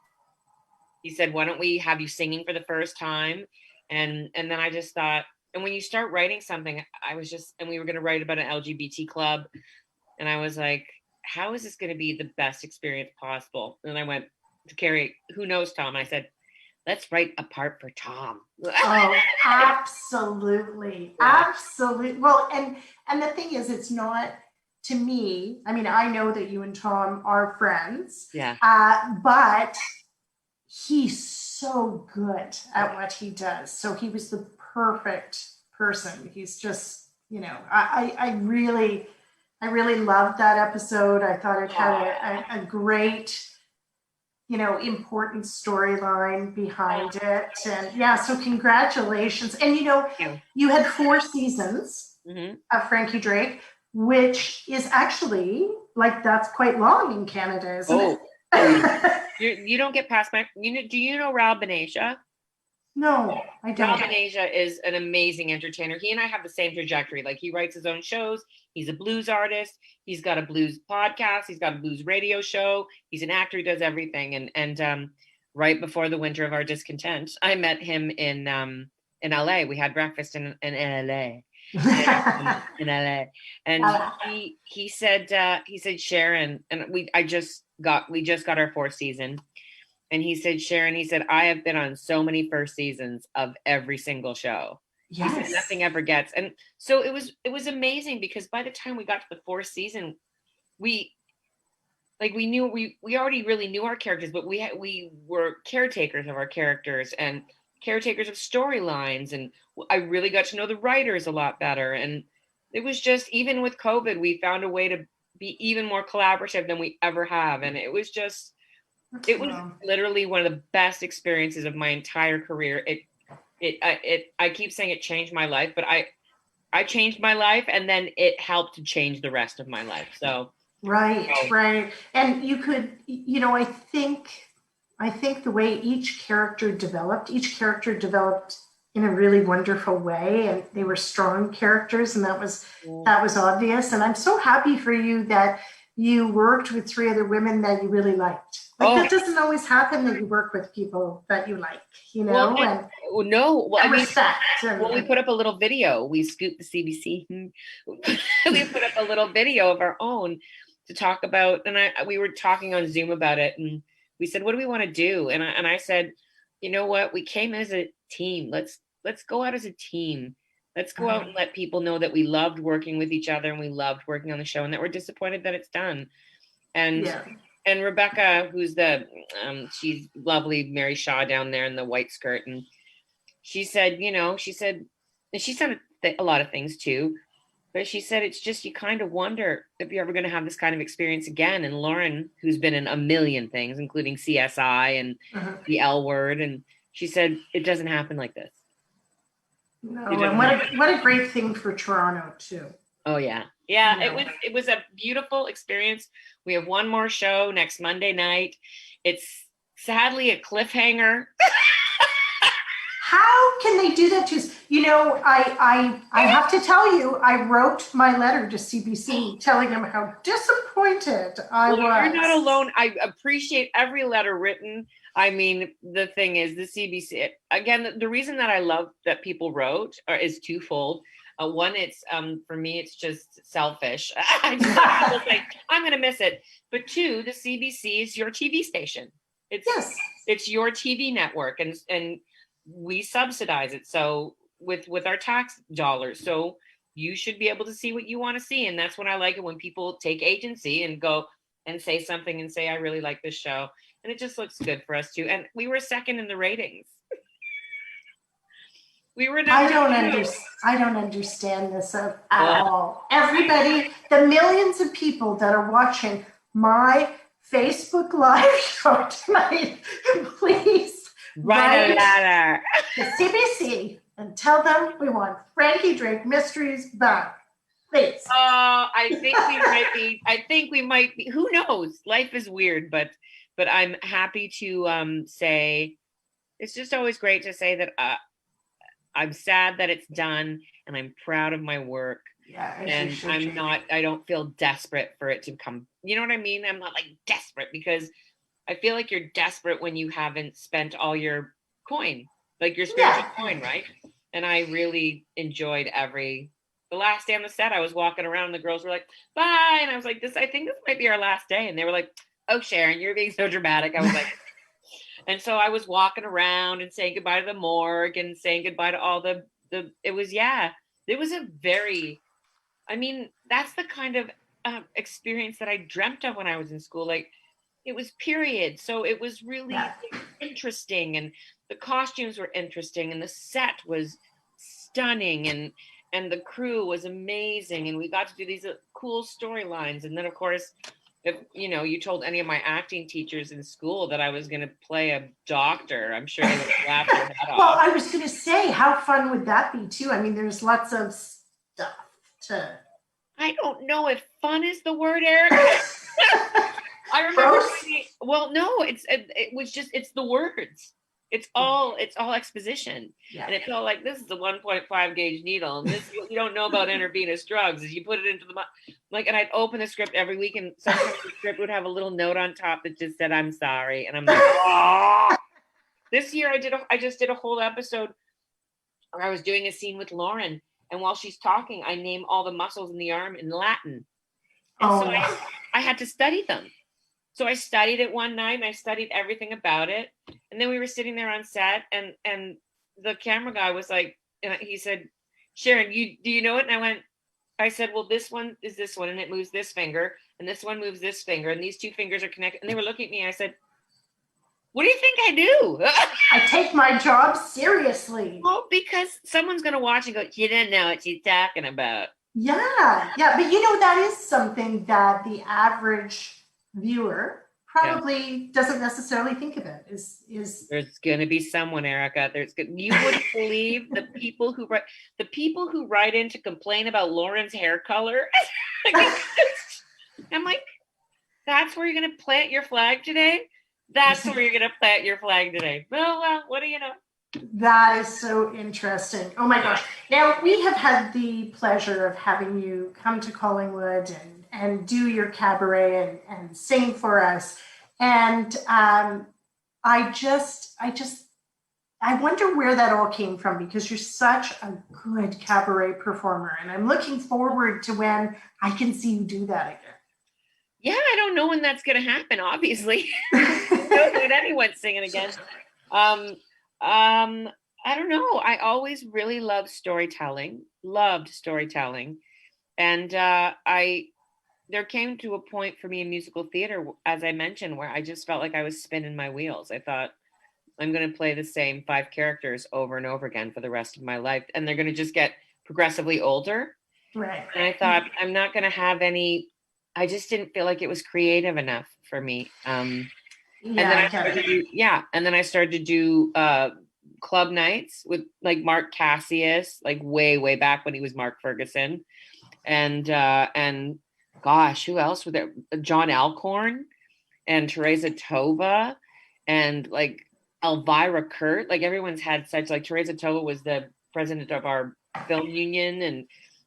He said, "Why don't we have you singing for the first time?" And then I just thought, and when you start writing something, and we were going to write about an LGBT club, and I was like, how is this going to be the best experience possible? And I went to Carrie, "Who knows Tom?" I said, "Let's write a part for Tom." Oh, absolutely. Yeah. Absolutely. Well, and the thing is, it's not, to me, I mean, I know that you and Tom are friends, Yeah. but he's so good at what he does. So he was the perfect person. He's just, I really loved that episode. I thought it had a great, important storyline behind it. And yeah, so congratulations. And you had 4 seasons of Frankie Drake, which is actually, like, that's quite long in Canada, isn't it? You don't get past my. Do you know Raul Benasia? No, I Raul don't. Benasia is an amazing entertainer. He and I have the same trajectory. Like, he writes his own shows. He's a blues artist. He's got a blues podcast. He's got a blues radio show. He's an actor. He does everything. And right before the winter of our discontent, I met him in LA. We had breakfast in LA. in LA, and he said, "Sharon," and we just got our 4th season, and he said, "Sharon," he said, "I have been on so many first seasons of every single show." Yes. He said, "Nothing ever gets," and so it was amazing, because by the time we got to the 4th season, we already really knew our characters, but we were caretakers of our characters and caretakers of storylines, and I really got to know the writers a lot better. And it was just, even with COVID, we found a way to be even more collaborative than we ever have. And it was literally one of the best experiences of my entire career. I keep saying it changed my life, but I changed my life, and then it helped to change the rest of my life. So right. And you could, I think the way each character developed in a really wonderful way, and they were strong characters, and that was obvious. And I'm so happy for you that you worked with 3 other women that you really liked. That doesn't always happen, that you work with people that you like, respect. We put up a little video. We scooped the CBC. We put up a little video of our own to talk about, and we were talking on Zoom about it, and we said, "What do we want to do?" And I said, "You know what? We came as a team. Let's go out as a team. Let's go out and let people know that we loved working with each other, and we loved working on the show, and that we're disappointed that it's done." And Rebecca, who's she's lovely, Mary Shaw down there in the white skirt, and she said, and she's done a lot of things too, but she said, it's just, you kind of wonder if you're ever going to have this kind of experience again. And Lauren, who's been in a million things, including CSI and the L Word, and she said, it doesn't happen like this. No, and what a great thing for Toronto too. Oh yeah. It was a beautiful experience. We have one more show next Monday night. It's sadly a cliffhanger. How can they do that to us? I have to tell you, I wrote my letter to CBC telling them how disappointed I was. You're not alone. I appreciate every letter written. I mean, the thing is, the CBC, again, the reason that I love that people wrote is twofold. One, it's for me, it's just selfish. I just feel like I'm going to miss it. But 2, the CBC is your TV station. It's your TV network, and we subsidize it. So with our tax dollars. So you should be able to see what you want to see. And that's when I like it, when people take agency and go and say something and say, I really like this show. And it just looks good for us too. And we were second in the ratings. We were I number 2. I don't understand this at Well, all. Everybody, the millions of people that are watching my Facebook Live show tonight, please write a letter. to CBC and tell them we want Frankie Drake Mysteries back. Please. Oh, I think we might be. Who knows? Life is weird, but I'm happy to say it's just always great to say that I'm sad that it's done, and I'm proud of my work. Yeah, And I don't feel desperate for it to come. You know what I mean? I'm not like desperate, because I feel like you're desperate when you haven't spent all your coin, like your spiritual coin, right? And I really enjoyed the last day on the set. I was walking around and the girls were like, bye. And I was like, I think this might be our last day. And they were like, oh, Sharon, you're being so dramatic. I was like, and so I was walking around and saying goodbye to the morgue and saying goodbye to all it was a very, I mean, that's the kind of experience that I dreamt of when I was in school. Like, it was period. So it was really interesting, and the costumes were interesting, and the set was stunning, and the crew was amazing, and we got to do these cool storylines. And then, of course, if you told any of my acting teachers in school that I was going to play a doctor, I'm sure they would have laughed their head off. Well, I was going to say, how fun would that be too? I mean, there's lots of stuff to. I don't know if fun is the word, Eric. I remember. Well, no, it's the words. It's all exposition. Yeah. And it felt like, this is a 1.5 gauge needle, and this what you don't know about intravenous drugs is you put it into the and I'd open the script every week, and sometimes the script would have a little note on top that just said, I'm sorry. And I'm like, oh. This year I just did a whole episode where I was doing a scene with Lauren, and while she's talking, I name all the muscles in the arm in Latin. And so I had to study them. So I studied it one night, and I studied everything about it. And then we were sitting there on set, and the camera guy was like, he said, Sharon, do you know it? And I said, well, this one is this one, and it moves this finger, and this one moves this finger, and these two fingers are connected. And they were looking at me, and I said, what do you think I do? I take my job seriously. Well, because someone's going to watch and go, you didn't know what she's talking about. Yeah. But that is something that the average viewer probably doesn't necessarily think of it. Is There's going to be someone, Erica. You wouldn't believe the people who write in to complain about Lauren's hair color. I'm like, that's where you're going to plant your flag today? That's where you're going to plant your flag today. Well, what do you know? That is so interesting. Oh my gosh. Now, we have had the pleasure of having you come to Collingwood and do your cabaret and sing for us. And I wonder where that all came from, because you're such a good cabaret performer. And I'm looking forward to when I can see you do that again. Yeah, I don't know when that's going to happen, obviously. No good anyone's singing again. I don't know. I always really loved storytelling. And there came to a point for me in musical theater, as I mentioned, where I just felt like I was spinning my wheels. I thought, I'm going to play the same 5 characters over and over again for the rest of my life, and they're going to just get progressively older. Right. And I thought, I'm not going to have any. I just didn't feel like it was creative enough for me. And then I started to do club nights with like Mark Cassius, like way back when he was Mark Ferguson, and gosh, who else were there? John Alcorn and Teresa Tova and like Elvira Kurt. Like, everyone's had such, like, Teresa Tova was the president of our film union, and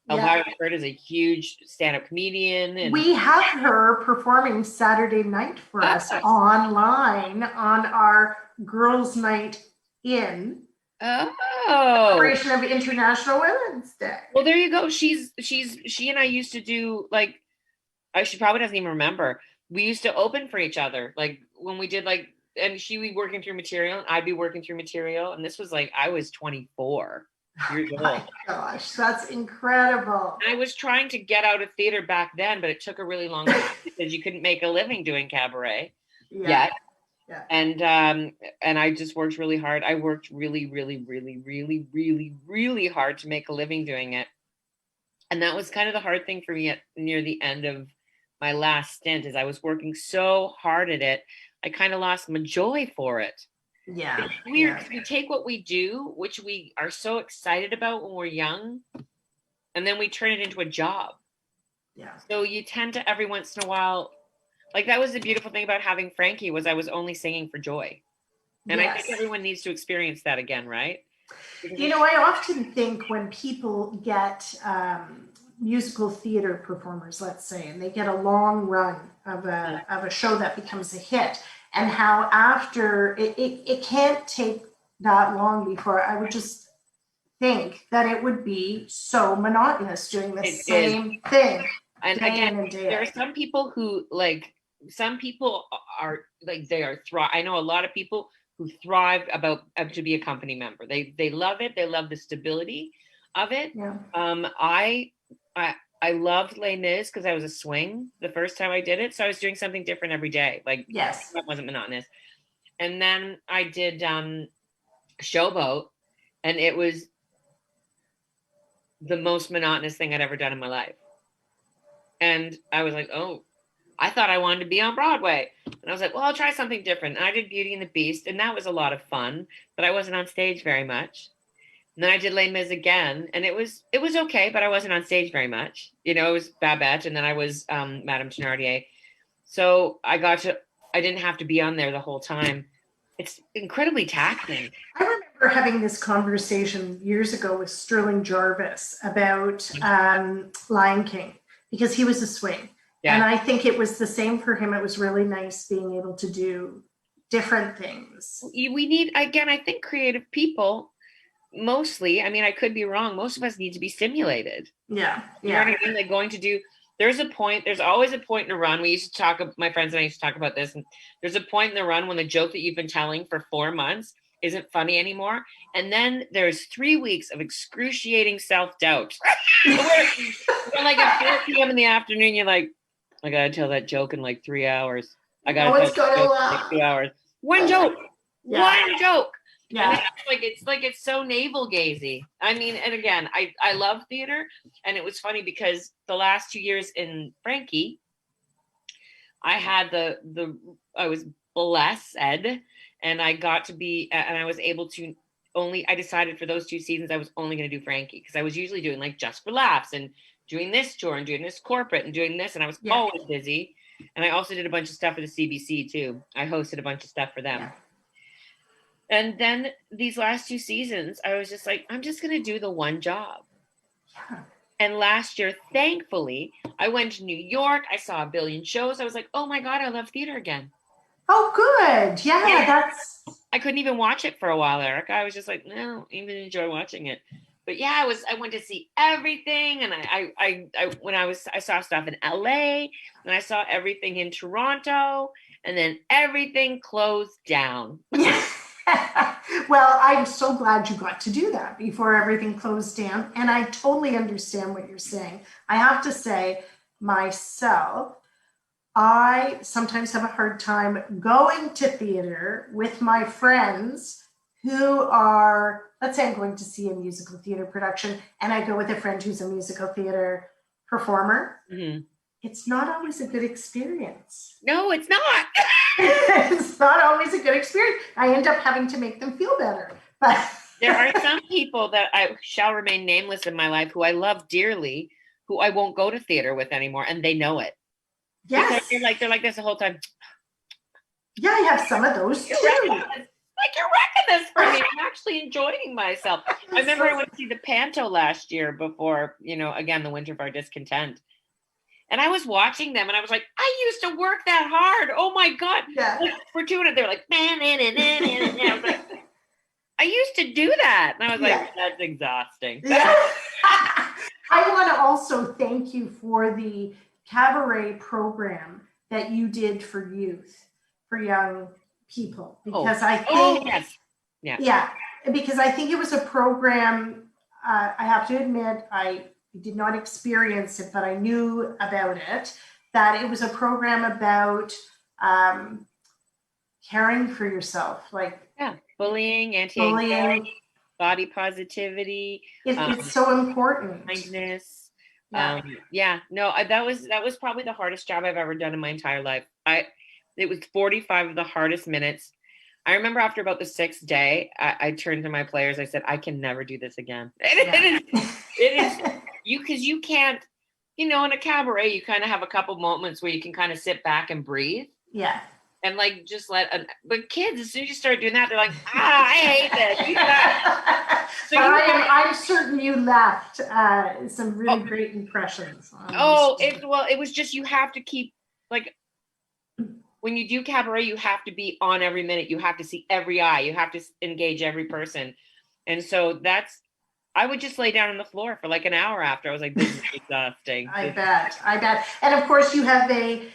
Elvira Kurt is a huge stand-up comedian. And we have her performing Saturday night for us online on our Girls' Night In. Celebration of International Women's Day. Well, there you go. She and I used to do, like, she probably doesn't even remember. We used to open for each other, like when we did, like, and she'd be working through material and I'd be working through material. And this was like, I was 24 years old. Oh my gosh, that's incredible. And I was trying to get out of theater back then, but it took a really long time because you couldn't make a living doing cabaret yet. Yeah. And I just worked really hard. I worked really, really, really, really, really, really hard to make a living doing it. And that was kind of the hard thing for me near the end of my last stint, is I was working so hard at it. I kind of lost my joy for it. Yeah. It's weird because we take what we do, which we are so excited about when we're young, and then we turn it into a job. Yeah. So you tend to, every once in a while, like, that was the beautiful thing about having Frankie, was I was only singing for joy. And I think everyone needs to experience that again, right? Because You know, I often think when people get musical theater performers, let's say, and they get a long run of a show that becomes a hit, and how after it can't take that long before I would just think that it would be so monotonous doing the same thing. And day again, in and day there are out. some people who, like, some people are like, they are I know a lot of people who thrive to be a company member. They love it. They love the stability of it. Yeah. I loved Les Mis because I was a swing the first time I did it, so I was doing something different every day. Like, Yes. that wasn't monotonous. And then I did Showboat, and it was the most monotonous thing I'd ever done in my life. And I was like, oh, I thought I wanted to be on Broadway. And I was like, well, I'll try something different. And I did Beauty and the Beast, and that was a lot of fun, but I wasn't on stage very much. And then I did Les Mis again, and it was okay, but I wasn't on stage very much. You know, it was Babette, and then I was Madame Thenardier. So I didn't have to be on there the whole time. It's incredibly taxing. I remember having this conversation years ago with Sterling Jarvis about Lion King, because he was a swing. Yeah. And I think it was the same for him. It was really nice being able to do different things. We need, again, I think creative people, mostly, I mean, I could be wrong, most of us need to be stimulated. Yeah. You know what I mean? Like, there's always a point in a run. We used to talk, my friends and I used to talk about this, and there's a point in the run when the joke that you've been telling for 4 months isn't funny anymore. And then there's 3 weeks of excruciating self-doubt. Where, like, at 4 p.m. in the afternoon, you're like, I gotta tell that joke in like 3 hours. I gotta tell that joke in like 2 hours. One joke. One joke. Yeah. It's so navel gazy. I mean, and again, I love theater, and it was funny because the last 2 years in Frankie, I had I was blessed, and I got to be, and I was able to I decided for those 2 seasons I was only going to do Frankie, because I was usually doing like Just for Laughs and doing this tour and doing this corporate and doing this, and I was always busy. And I also did a bunch of stuff for the CBC too. I hosted a bunch of stuff for them. Yeah. And then these last 2 seasons, I was just like, I'm just going to do the one job. Yeah. And last year, thankfully, I went to New York. I saw a billion shows. I was like, oh my God, I love theater again. Oh, good. Yeah. I couldn't even watch it for a while, Erica. I was just like, no, I don't even enjoy watching it. But yeah, I went to see everything. And I saw stuff in LA, and I saw everything in Toronto, and then everything closed down. Well, I'm so glad you got to do that before everything closed down. And I totally understand what you're saying. I have to say, myself, I sometimes have a hard time going to theater with my friends who are, let's say I'm going to see a musical theater production, and I go with a friend who's a musical theater performer. Mm-hmm. It's not always a good experience. No, it's not. It's not always a good experience. I end up having to make them feel better. But there are some people that I shall remain nameless in my life who I love dearly, who I won't go to theater with anymore, and they know it. Yes. Because they're like this the whole time. Yeah, I have some of those too. You're wrecking this for me. I'm actually enjoying myself. I remember I went to see the Panto last year before, again, the Winter of Our Discontent. And I was watching them, and I was like, I used to work that hard. Oh my God. Yeah. We're doing it. They're like, man. I was like, I used to do that. And I was like, that's exhausting. Yeah. I want to also thank you for the cabaret program that you did for youth, for young people, because I think, because I think it was a program, I have to admit, I did not experience it, but I knew about it, that it was a program about caring for yourself, like bullying, anti-anxiety, bullying. body positivity, It's so important. kindness. Yeah. That was probably the hardest job I've ever done in my entire life. It was 45 of the hardest minutes. I remember after about the 6th day, I turned to my players. I said, I can never do this again. It is because you can't, in a cabaret, you kind of have a couple moments where you can kind of sit back and breathe. Yeah. And like just but kids, as soon as you start doing that, they're like, I hate this. You know? So I'm certain you left some really great impressions. It was just, you have to keep, like, when you do cabaret, you have to be on every minute. You have to see every eye. You have to engage every person. And so I would just lay down on the floor for like an hour after. I was like, this is exhausting. I bet. And of course, you have a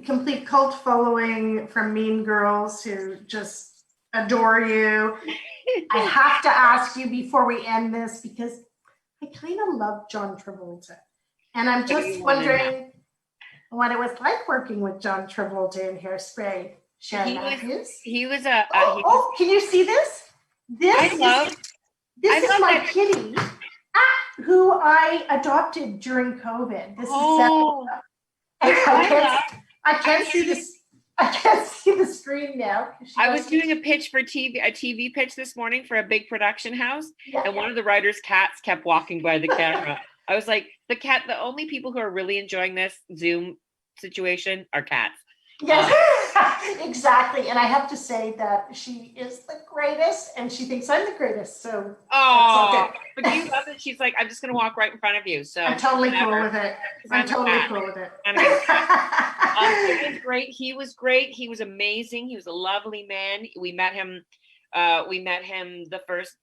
complete cult following from Mean Girls who just adore you. I have to ask you before we end this, because I kind of love John Travolta. And I'm just wondering what it was like working with John Travolta in Hairspray. Sharon Matthews. He was can you see this? This is my kitty, who I adopted during COVID. This is I can't see this. I can't see the screen now. I was doing a pitch for a TV pitch this morning for a big production house, and one of the writers' cats kept walking by the camera. I was like, the only people who are really enjoying this Zoom situation are cats. Yes, exactly. And I have to say that she is the greatest, and she thinks I'm the greatest. So but you love it. She's like, I'm just gonna walk right in front of you. So I'm totally cool with it. It was great. He was great. He was amazing. He was a lovely man. We met him the first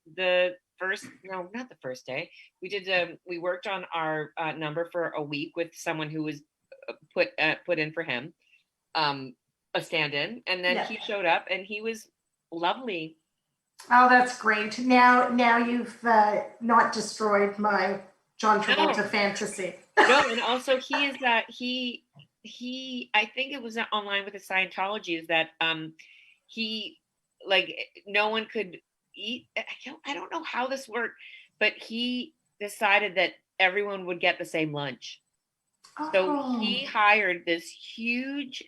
no, not the first day. We worked on our number for a week with someone who was put in for him, a stand-in, and then he showed up and he was lovely. Oh, that's great. Now you've not destroyed my John Travolta fantasy. No, and also he is that he I think it was online with the Scientology, is that he, like, no one could eat. I don't know how this worked, but he decided that everyone would get the same lunch. So he hired this huge,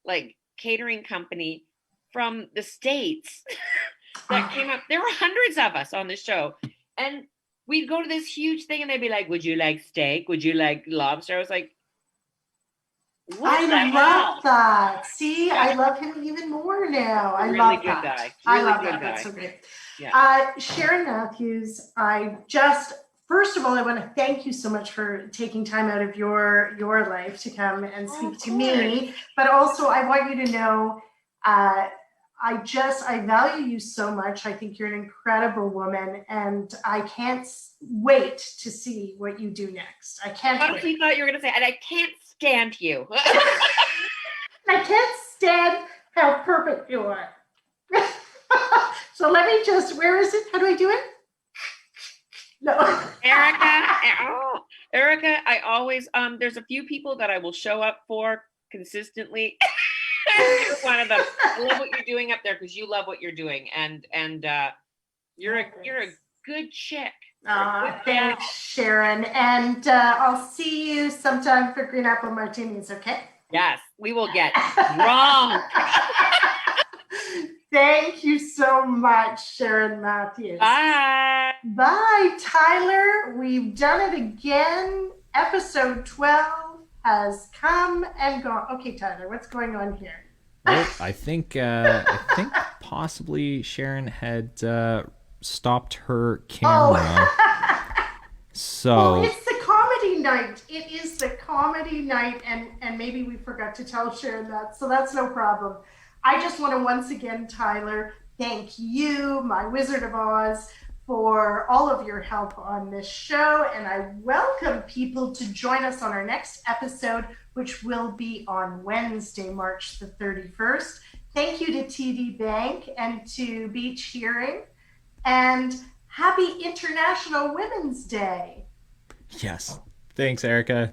like, catering company from the States that came up. There were hundreds of us on the show, and we'd go to this huge thing and they'd be like, would you like steak? Would you like lobster? I was like, I love that. See, I love him even more now. I really love good that. Guy. I Really love good that. guy. That's so great. Yeah. Sharon Matthews, first of all, I want to thank you so much for taking time out of your life to come and speak to me. But also, I want you to know, I value you so much. I think you're an incredible woman, and I can't wait to see what you do next. I can't. I honestly thought you were going to say, and I can't stand you. I can't stand how perfect you are. So let me where is it? How do I do it? No. Erica, I always, there's a few people that I will show up for consistently. You're one of them. I love what you're doing up there because you love what you're doing, and you're a good chick. Thanks, Sharon, and I'll see you sometime for Green Apple Martinis. Okay? Yes, we will get drunk. Thank you so much, Sharon Matthews. Bye, Tyler. We've done it again. Episode 12 has come and gone. Okay, Tyler, what's going on here? Well, I think possibly Sharon had stopped her camera. So it's the comedy night. It is the comedy night, and maybe we forgot to tell Sharon that, so that's no problem. I just want to once again, Tyler, thank you, my Wizard of Oz, for all of your help on this show, and I welcome people to join us on our next episode, which will be on Wednesday, March the 31st. Thank you to TD Bank and to Beach Hearing, and happy International Women's Day. yes, thanks, Erica.